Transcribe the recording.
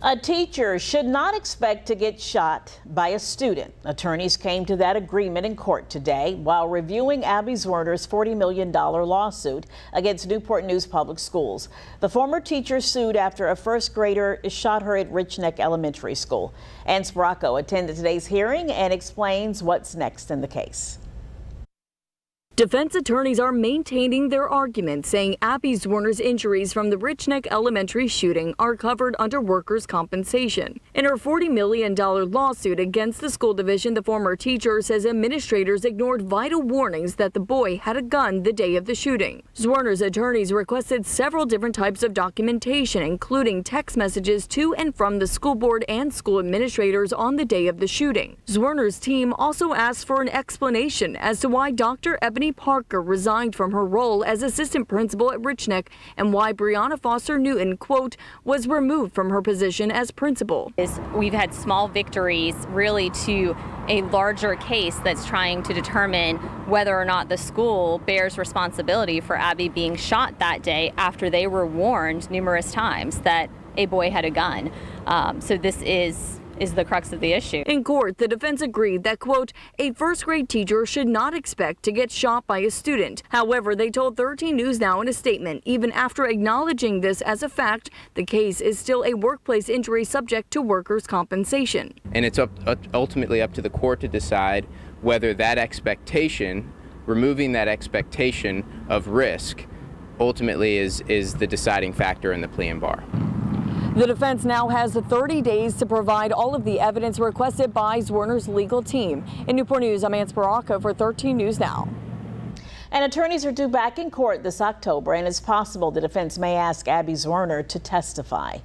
A teacher should not expect to get shot by a student. Attorneys came to that agreement in court today while reviewing Abby Zwerner's $40 million lawsuit against Newport News Public Schools. The former teacher sued after a first grader shot her at Richneck Elementary School. Ann Sparacco attended today's hearing and explains what's next in the case. Defense attorneys are maintaining their argument, saying Abby Zwerner's injuries from the Richneck Elementary shooting are covered under workers' compensation. In her $40 million lawsuit against the school division, the former teacher says administrators ignored vital warnings that the boy had a gun the day of the shooting. Zwerner's attorneys requested several different types of documentation, including text messages to and from the school board and school administrators on the day of the shooting. Zwerner's team also asked for an explanation as to why Dr. Ebony Parker resigned from her role as assistant principal at Richneck and why Brianna Foster Newton, quote, was removed from her position as principal. We've had small victories really to a larger case that's trying to determine whether or not the school bears responsibility for Abby being shot that day after they were warned numerous times that a boy had a gun. So this is the crux of the issue. In court, the defense agreed that, quote, a first grade teacher should not expect to get shot by a student. However, they told 13 News Now in a statement, even after acknowledging this as a fact, the case is still a workplace injury subject to workers' compensation. And it's ultimately up to the court to decide whether that expectation, removing that expectation of risk, ultimately is the deciding factor in the plea and bar. The defense now has 30 days to provide all of the evidence requested by Zwerner's legal team. In Newport News, I'm Ann Sparacco for 13 News Now. And attorneys are due back in court this October, and it's possible the defense may ask Abby Zwerner to testify.